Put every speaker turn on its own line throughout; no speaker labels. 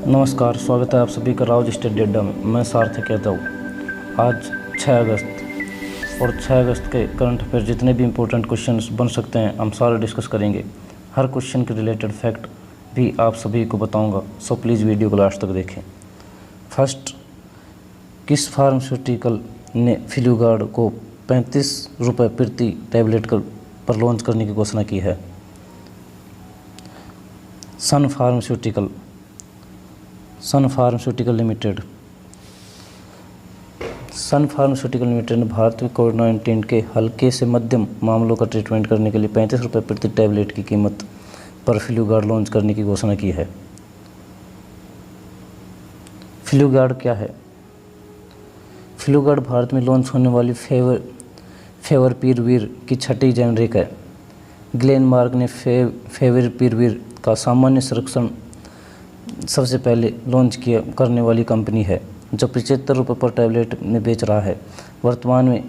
नमस्कार, स्वागत है आप सभी का राउज स्टेट डेटा में। मैं सार्थक यादव। आज 6 अगस्त और 6 अगस्त के करंट अफेयर जितने भी इम्पोर्टेंट क्वेश्चंस बन सकते हैं हम सारे डिस्कस करेंगे। हर क्वेश्चन के रिलेटेड फैक्ट भी आप सभी को बताऊंगा, सो प्लीज़ वीडियो को लास्ट तक देखें। फर्स्ट, किस फार्मास्यूटिकल ने फ्लूगार्ड को 35 रुपये प्रति टैबलेट पर लॉन्च करने की घोषणा की है? सन फार्मास्यूटिकल लिमिटेड। सन फार्मास्यूटिकल लिमिटेड ने भारत में कोविड-19 के हल्के से मध्यम मामलों का ट्रीटमेंट करने के लिए 35 रुपये प्रति टैबलेट की कीमत पर फ्लूगार्ड लॉन्च करने की घोषणा की है। फ्लूगार्ड क्या है? फ्लूगार्ड भारत में लॉन्च होने वाली फेविपिराविर की छठी जेनरिक है। ग्लेनमार्क ने फेविपिराविर का सामान्य संरक्षण सबसे पहले लॉन्च करने वाली कंपनी है, जो 75 रुपये पर टैबलेट में बेच रहा है। वर्तमान में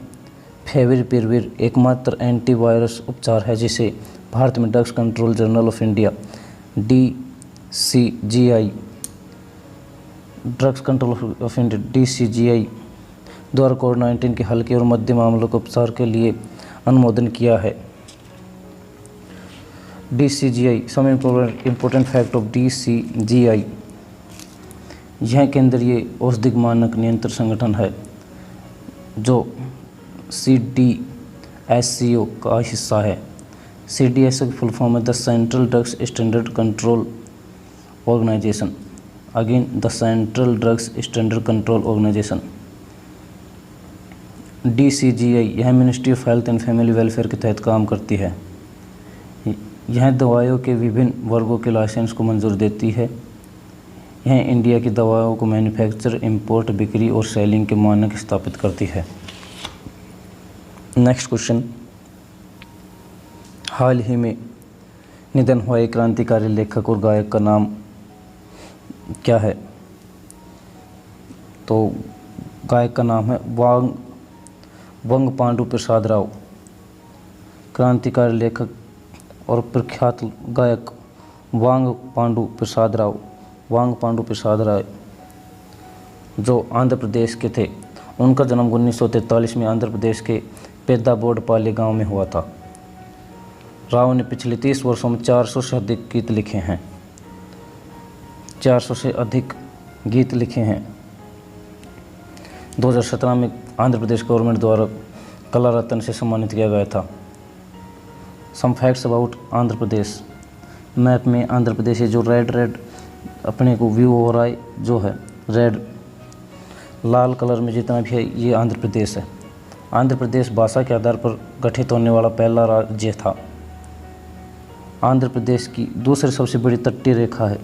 फेविपिराविर एकमात्र एंटीवायरस उपचार है जिसे भारत में drugs control journal of India DCGI द्वारा कोविड-19 के हल्के और मध्यम मामलों के उपचार के लिए अनुमोदन किया है। DCGI, some important fact of DCGI, यह केंद्रीय औषधिक मानक नियंत्रण संगठन है जो CDSCO का हिस्सा है। CDSCO की फुल फॉर्म है the central drugs standard control organisation. Again, the central drugs standard control organisation. DCGI यह ministry of health and family welfare के तहत काम करती है। यह दवाइयों के विभिन्न वर्गों के लाइसेंस को मंजूरी देती है। यह इंडिया की दवाओं को मैन्युफैक्चर, इंपोर्ट, बिक्री और सेलिंग के मानक स्थापित करती है। नेक्स्ट क्वेश्चन, हाल ही में निधन हुआ एक क्रांतिकारी लेखक और गायक का नाम क्या है? तो गायक का नाम है वंगपांडु प्रसाद राव। क्रांतिकारी लेखक और प्रख्यात गायक वांगपांडु प्रसाद राव जो आंध्र प्रदेश के थे। उनका जन्म 1943 में आंध्र प्रदेश के पेद्दाबोडपाली गांव में हुआ था। राव ने पिछले 30 वर्षों में 400 से अधिक गीत लिखे हैं। 2017 में आंध्र प्रदेश गवर्नमेंट द्वारा कला रत्न से सम्मानित किया गया था। Some facts about Andhra Pradesh. Map में आंध्र प्रदेश है जो रेड अपने को व्यू हो रहा है, जो है रेड लाल कलर में जितना भी है, ये आंध्र प्रदेश है। आंध्र प्रदेश भाषा के आधार पर गठित होने वाला पहला राज्य था। आंध्र प्रदेश की दूसरी सबसे बड़ी तटीय रेखा है,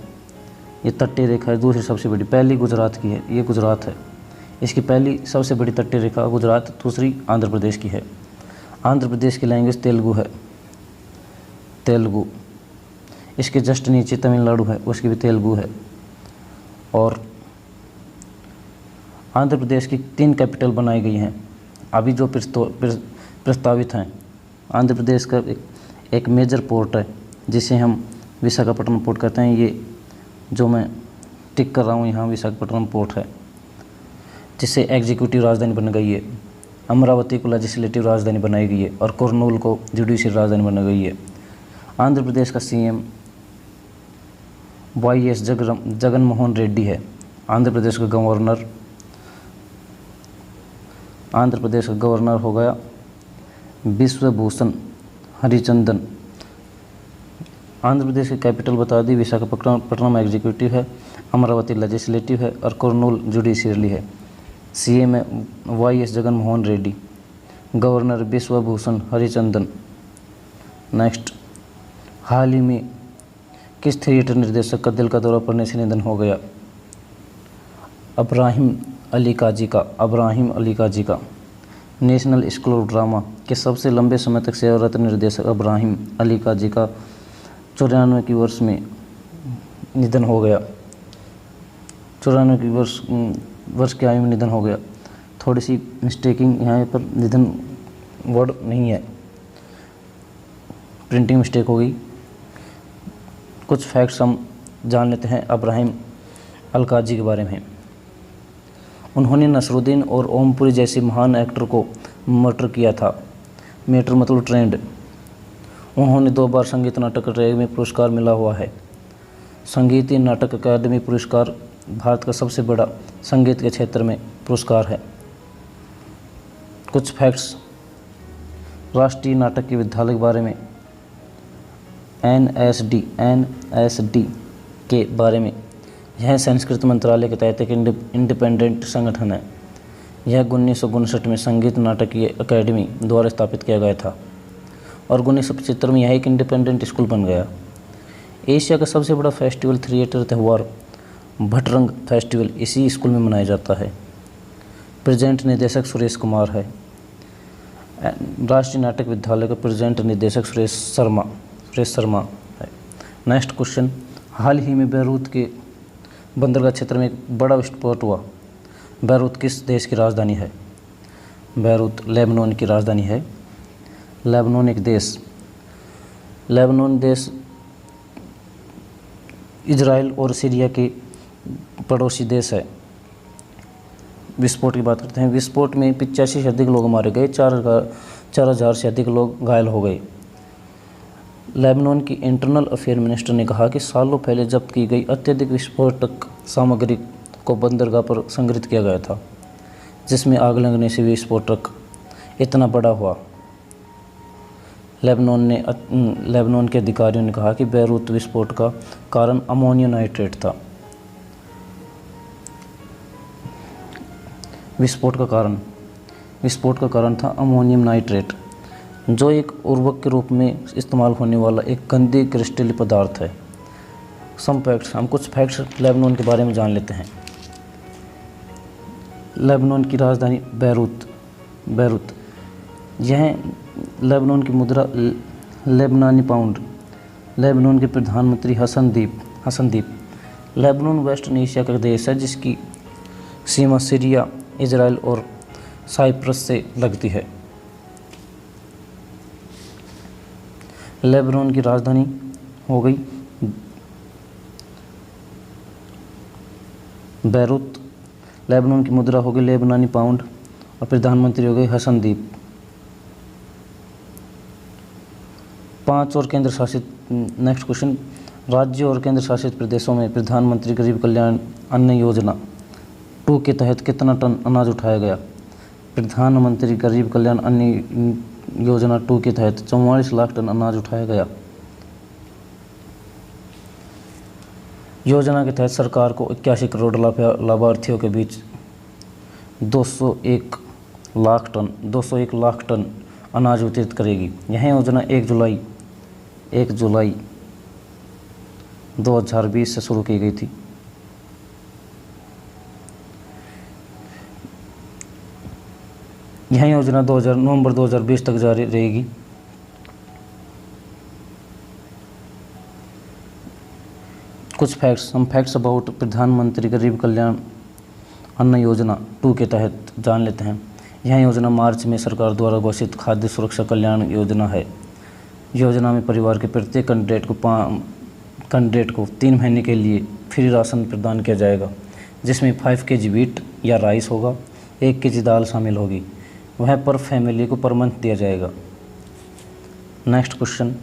ये तटीय रेखा है दूसरी सबसे बड़ी। पहली गुजरात की है, ये गुजरात है। इसकी पहली सबसे बड़ी तटीय रेखा गुजरात, दूसरी आंध्र प्रदेश की है। आंध्र प्रदेश की लैंग्वेज तेलुगु है, तेलुगु। इसके जस्ट नीचे तमिलनाडु है, उसकी भी तेलुगु है। और आंध्र प्रदेश की 3 कैपिटल बनाई गई हैं अभी जो प्रस्तावित हैं। आंध्र प्रदेश का एक मेजर पोर्ट है जिसे हम विशाखापट्टनम पोर्ट कहते हैं। ये जो मैं टिक कर रहा हूँ यहाँ विशाखापट्टनम पोर्ट है, जिसे एग्जीक्यूटिव राजधानी बन गई है। अमरावती को लेजिस्लेटिव राजधानी बनाई गई है और कुर्नूल को जुडिशियल राजधानी बनाई गई है। आंध्र प्रदेश का CM YS जगन मोहन रेड्डी है। आंध्र प्रदेश का गवर्नर हो गया बिश्वभूषण हरिचंदन। आंध्र प्रदेश की कैपिटल बता दी, विशाखापट्टनम एग्जीक्यूटिव है, अमरावती लेजिस्लेटिव है और कुर्नूल जुडिशियली है। CM है YS Jagan Mohan Reddy, governor Biswabhusan Harichandan. Next, हाल ही में किस थिएटर निर्देशक का दिल का दौरा पड़ने से निधन हो गया? अब्राहिम अली काजी का। नेशनल स्कूल ऑफ ड्रामा के सबसे लंबे समय तक सेवारत निर्देशक अब्राहिम अली काजी का 94 की वर्ष में निधन हो गया। 94 की वर्ष की आयु में निधन हो गया। थोड़ी सी मिस्टेकिंग यहाँ पर निधन वर्ड नहीं है, प्रिंटिंग मिस्टेक हो गई। कुछ फैक्ट्स हम जान लेते हैं अब्राहिम अलकाजी के बारे में। उन्होंने नसरुद्दीन और ओमपुरी जैसे महान एक्टर को मर्डर किया था। मेटर मतलब ट्रेंड। उन्होंने 2 बार संगीत नाटक अकादमी पुरस्कार मिला हुआ है। संगीतीय नाटक अकादमी पुरस्कार भारत का सबसे बड़ा संगीत के क्षेत्र में पुरस्कार है। कुछ फैक्ट्स राष्ट्रीय नाटकीय विद्यालय के बारे में। NSD के बारे में। यह संस्कृत मंत्रालय के तहत एक इंडिपेंडेंट संगठन है। यह 1959 में संगीत नाटकीय अकादमी द्वारा स्थापित किया गया था और 1975 में यह एक इंडिपेंडेंट स्कूल बन गया। एशिया का सबसे बड़ा फेस्टिवल थिएटर त्यौहार भटरंग फेस्टिवल इसी स्कूल में मनाया जाता है। प्रेजेंट निदेशक सुरेश कुमार है। राष्ट्रीय नाटक विद्यालय का प्रेजेंट निदेशक सुरेश शर्मा है। नेक्स्ट क्वेश्चन, हाल ही में बैरूत के बंदरगाह क्षेत्र में एक बड़ा विस्फोट हुआ। बैरूत किस देश की राजधानी है? बैरूत लेबनान की राजधानी है। लेबनान एक देश, लेबनान देश इजराइल और सीरिया के पड़ोसी देश है। विस्फोट की बात करते हैं। विस्फोट में 85 से अधिक लोग मारे गए, 4000 से अधिक लोग घायल हो गए। लेबनान की इंटरनल अफेयर मिनिस्टर ने कहा कि सालों पहले जब्त की गई अत्यधिक विस्फोटक सामग्री को बंदरगाह पर संग्रहित किया गया था, जिसमें आग लगने से विस्फोटक इतना बड़ा हुआ। लेबनान के अधिकारियों ने कहा कि बैरूत विस्फोट का कारण अमोनियम नाइट्रेट था। विस्फोट का कारण था अमोनियम नाइट्रेट, जो एक उर्वरक के रूप में इस्तेमाल होने वाला एक गंदी क्रिस्टलीय पदार्थ है। सम फैक्ट्स, हम कुछ फैक्ट्स लेबनान के बारे में जान लेते हैं। लेबनान की राजधानी बैरूत। यह लेबनान की मुद्रा लेबनानी पाउंड। लेबनान के प्रधानमंत्री हसनदीप। लेबनान वेस्टर्न एशिया का देश है जिसकी सीमा सीरिया, इजराइल और साइप्रस से लगती है। लेबनान की राजधानी हो गई बैरूत। लेबनान की मुद्रा हो गई लेबनानी पाउंड और प्रधानमंत्री हो गए हसनदीप। 5 और केंद्र शासित, नेक्स्ट क्वेश्चन, राज्यों और केंद्र शासित प्रदेशों में प्रधानमंत्री गरीब कल्याण अन्न योजना 2 के तहत कितना टन अनाज उठाया गया? प्रधानमंत्री गरीब कल्याण अन्न योजना 2 के तहत 44 लाख टन अनाज उठाया गया। योजना के तहत सरकार को 81 करोड़ लाभार्थियों के बीच 201 लाख टन अनाज वितरित करेगी। यह योजना 1 जुलाई 2020 से शुरू की गई थी। यह योजना नवंबर 2020 तक जारी रहेगी। कुछ फैक्ट्स, हम फैक्ट्स अबाउट प्रधानमंत्री गरीब कल्याण अन्न योजना 2 के तहत जान लेते हैं। यह योजना मार्च में सरकार द्वारा घोषित खाद्य सुरक्षा कल्याण योजना है। योजना में परिवार के प्रत्येक कैंडिडेट को 3 महीने के लिए फ्री राशन प्रदान किया जाएगा, जिसमें 5 kg वीट या राइस होगा, 1 kg दाल शामिल होगी। वह पर फैमिली को पर मंथ दिया जाएगा। नेक्स्ट क्वेश्चन,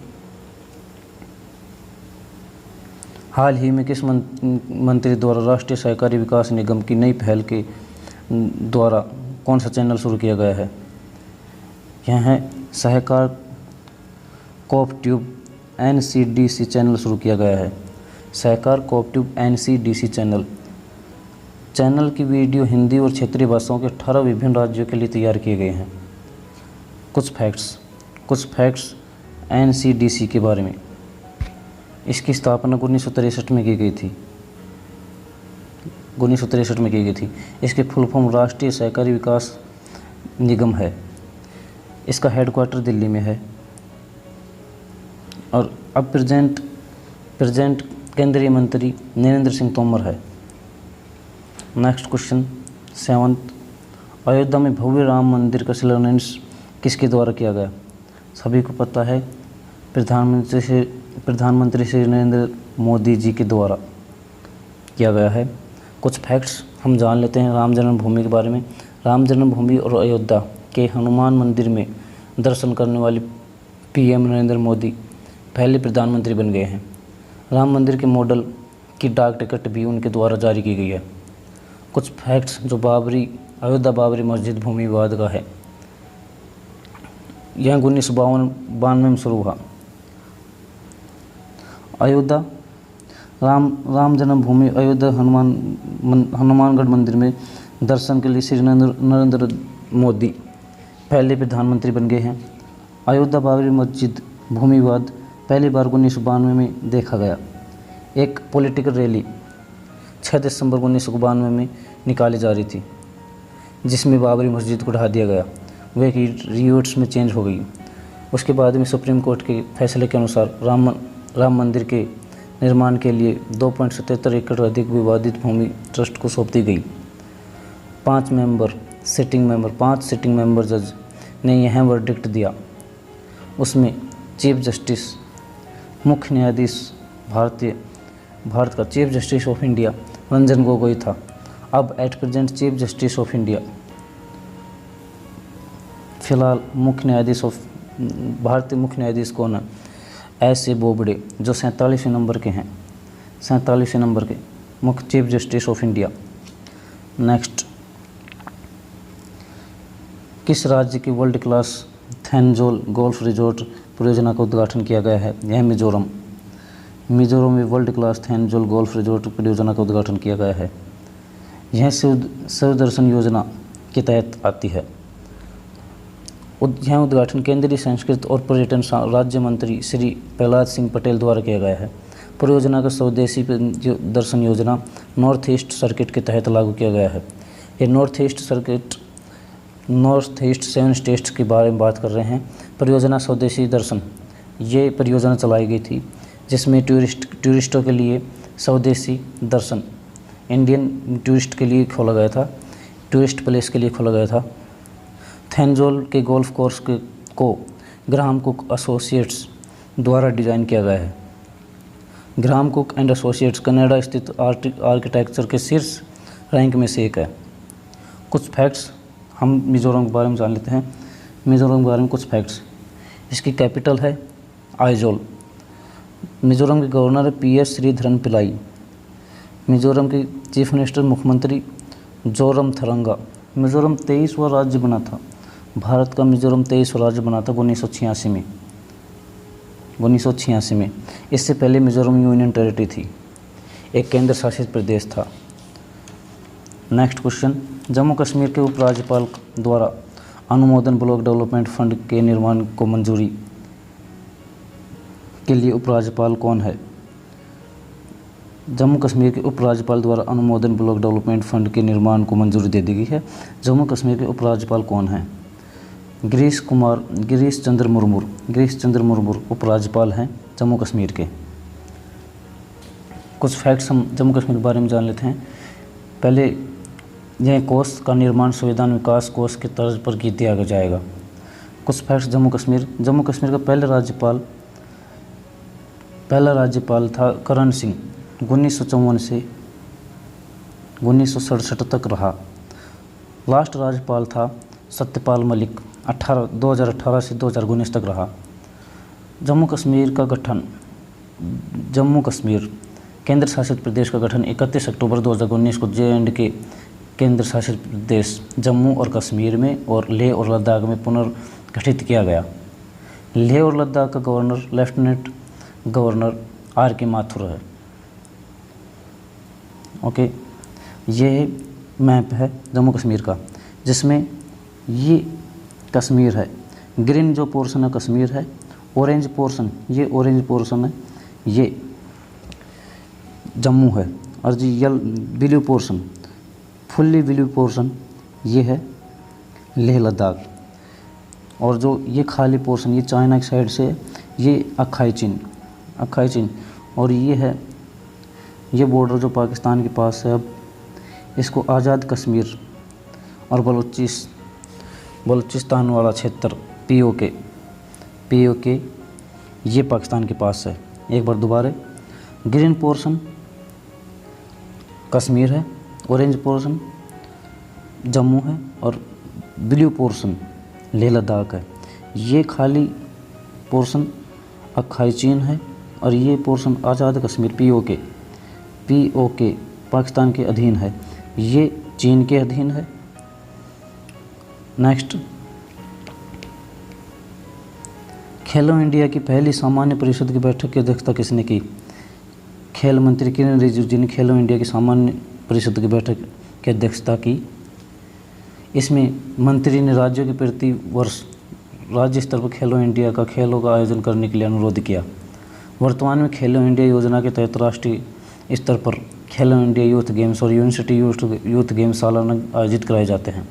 हाल ही में किस मंत्री द्वारा राष्ट्रीय सहकारी विकास निगम की नई पहल के द्वारा कौन सा चैनल शुरू किया गया है? यह है सहकार कोऑपरेटिव NCDC चैनल शुरू किया गया है। सहकार कोऑपरेटिव NCDC चैनल की वीडियो हिंदी और क्षेत्रीय भाषाओं के 18 विभिन्न राज्यों के लिए तैयार किए गए हैं। कुछ फैक्ट्स NCDC के बारे में। इसकी स्थापना 1963 में की गई थी। इसके फुल फॉर्म राष्ट्रीय सहकारी विकास निगम है। इसका हेडक्वार्टर दिल्ली में है और अब प्रेजेंट केंद्रीय मंत्री नरेंद्र सिंह तोमर है। नेक्स्ट क्वेश्चन 7, अयोध्या में भव्य राम मंदिर का शिलान्यास किसके द्वारा किया गया? सभी को पता है, प्रधानमंत्री श्री नरेंद्र मोदी जी के द्वारा किया गया है। कुछ फैक्ट्स हम जान लेते हैं राम जन्मभूमि के बारे में। राम जन्मभूमि और अयोध्या के हनुमान मंदिर में दर्शन करने वाले पीएम नरेंद्र मोदी पहले प्रधानमंत्री बन गए हैं। राम मंदिर के मॉडल की डाक टिकट भी उनके द्वारा जारी की गई है। कुछ फैक्ट्स जो अयोध्या बाबरी मस्जिद भूमि विवाद का है। यह 1992 में शुरू हुआ। अयोध्या राम जन्मभूमि अयोध्या हनुमानगढ़ मंदिर में दर्शन के लिए श्री नरेंद्र मोदी पहले प्रधानमंत्री बन गए हैं। अयोध्या बाबरी मस्जिद भूमि विवाद पहली बार 1992 में देखा गया। एक पॉलिटिकल रैली 6 दिसंबर 1992 में निकाली जा रही थी, जिसमें बाबरी मस्जिद को ढा दिया गया। वह की रियोट्स में चेंज हो गई। उसके बाद में सुप्रीम कोर्ट के फैसले के अनुसार राम मंदिर के निर्माण के लिए 2.77 एकड़ अधिक विवादित भूमि ट्रस्ट को सौंप दी गई। 5 सिटिंग मेंबर जज ने यह वर्डिक्ट दिया। उसमें चीफ जस्टिस मुख्य न्यायाधीश भारत का chief justice of India Ranjan Gogoi था। अब at present chief justice of India फिलहाल भारतीय मुख्य न्यायाधीश कौन है? एस ए बोबडे, जो 47वें नंबर के हैं, 47वें नंबर के मुख्य chief justice of India. Next, किस राज्य की वर्ल्ड क्लास थैनजोल गोल्फ रिजॉर्ट परियोजना का उद्घाटन किया गया है? यह मिजोरम में वर्ल्ड क्लास थैनजोल गोल्फ रिजॉर्ट परियोजना का उद्घाटन किया गया है। यह शिव दर्शन योजना के तहत आती है। यह उद्घाटन केंद्रीय संस्कृति और पर्यटन राज्य मंत्री श्री प्रहलाद सिंह पटेल द्वारा किया गया है। परियोजना का स्वदेशी दर्शन योजना नॉर्थ ईस्ट सर्किट के तहत लागू किया गया है। ये नॉर्थ ईस्ट 7 स्टेट्स के बारे में बात कर रहे हैं। परियोजना स्वदेशी दर्शन, ये परियोजना चलाई गई थी जिसमें टूरिस्टों के लिए स्वदेशी दर्शन इंडियन टूरिस्ट के लिए खोला गया था, टूरिस्ट प्लेस के लिए खोला गया था। थैनजोल के गोल्फ कोर्स को ग्राहम कुक एसोसिएट्स द्वारा डिज़ाइन किया गया है। Graham cook and associates Canada स्थित आर्किटेक्चर के शीर्ष रैंक में से एक है। कुछ फैक्ट्स हम मिजोरम के बारे में जान लेते हैं। मिजोरम के बारे में कुछ फैक्ट्स, इसकी कैपिटल है आइजोल। मिजोरम के गवर्नर है PS श्रीधरन पिल्लाई। मिजोरम के चीफ मिनिस्टर मुख्यमंत्री जोरमथंगा। मिजोरम 23वां राज्य बना था। भारत का मिजोरम 23वां राज्य बना था 1986 में। इससे पहले मिजोरम यूनियन टेरिटरी थी, एक केंद्र शासित प्रदेश था। नेक्स्ट क्वेश्चन, जम्मू कश्मीर के उपराज्यपाल द्वारा अनुमोदन ब्लॉक डेवलपमेंट फंड के निर्माण को मंजूरी के लिए उपराज्यपाल कौन है? जम्मू कश्मीर के उपराज्यपाल द्वारा अनुमोदन ब्लॉक डेवलपमेंट फंड के निर्माण को मंजूरी दे दी गई है। जम्मू कश्मीर के उपराज्यपाल कौन हैं? गिरीश चंद्र मुर्मू उपराज्यपाल हैं जम्मू कश्मीर के। कुछ फैक्ट्स हम जम्मू कश्मीर के बारे में जान लेते हैं। पहले, यह कोष का निर्माण संविधान विकास कोष के तर्ज पर किया जाएगा। कुछ फैक्ट्स जम्मू कश्मीर का पहला राज्यपाल था करण सिंह, 1954 से 1967 तक रहा। लास्ट राज्यपाल था सत्यपाल मलिक, 2018 से 2019 तक रहा। जम्मू कश्मीर का गठन, जम्मू कश्मीर केंद्र शासित प्रदेश का गठन 31 अक्टूबर 2019 को J&K केंद्र शासित प्रदेश जम्मू और कश्मीर में और लेह और लद्दाख में पुनर्गठित किया गया। लेह और लद्दाख का governor lieutenant governor R.K. Mathur है। ओके, ये मैप है जम्मू कश्मीर का, जिसमें ये कश्मीर है। ग्रीन जो पोर्शन है कश्मीर है, ऑरेंज पोर्शन है ये जम्मू है, और जी blue portion, fully blue portion ये है लेह लद्दाख। और जो ये खाली पोर्शन ये चाइना की साइड से ये अक्साई चीन, और ये है ये बॉर्डर जो पाकिस्तान के पास है। अब इसको आज़ाद कश्मीर और बलूचिस्तान वाला क्षेत्र POK ये पाकिस्तान के पास है। एक बार दोबारा, ग्रीन पोर्शन कश्मीर है ऑरेंज पोर्शन जम्मू है और ब्लू पोर्शन लेह लद्दाख है। ये खाली पोर्शन अखाई चीन है और ये पोर्शन आज़ाद कश्मीर पीओके पाकिस्तान के अधीन है, ये चीन के अधीन है। नेक्स्ट, खेलो इंडिया की पहली सामान्य परिषद की बैठक की अध्यक्षता किसने की? खेल मंत्री किरण रिजिजू जी ने खेलो इंडिया की सामान्य परिषद की बैठक की अध्यक्षता की। इसमें मंत्री ने राज्यों के प्रति वर्ष राज्य स्तर पर खेलो इंडिया का खेलों का आयोजन करने के लिए अनुरोध किया। वर्तमान में खेलो इंडिया योजना के तहत राष्ट्रीय स्तर पर खेलो इंडिया यूथ गेम्स और यूनिवर्सिटी यूथ गेम्स सालाना आयोजित कराए जाते हैं।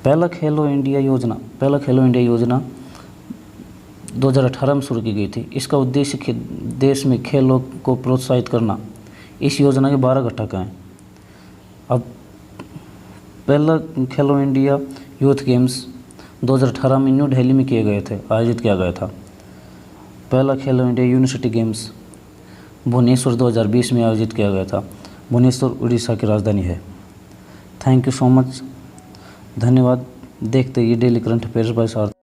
पहला खेलो इंडिया योजना 2018 में शुरू की गई थी। इसका उद्देश्य देश में खेलों को प्रोत्साहित करना। इस योजना के 12 घटक हैं। अब पहला खेलो इंडिया यूथ गेम्स 2018 में न्यू दिल्ली में आयोजित किया गया था। पहला खेलो इंडिया यूनिवर्सिटी गेम्स भुवनेश्वर 2020 में आयोजित किया गया था। भुवनेश्वर उड़ीसा की राजधानी है। थैंक यू सो मच, धन्यवाद। देखते ये डेली करंट अफेयर्स बाय सार।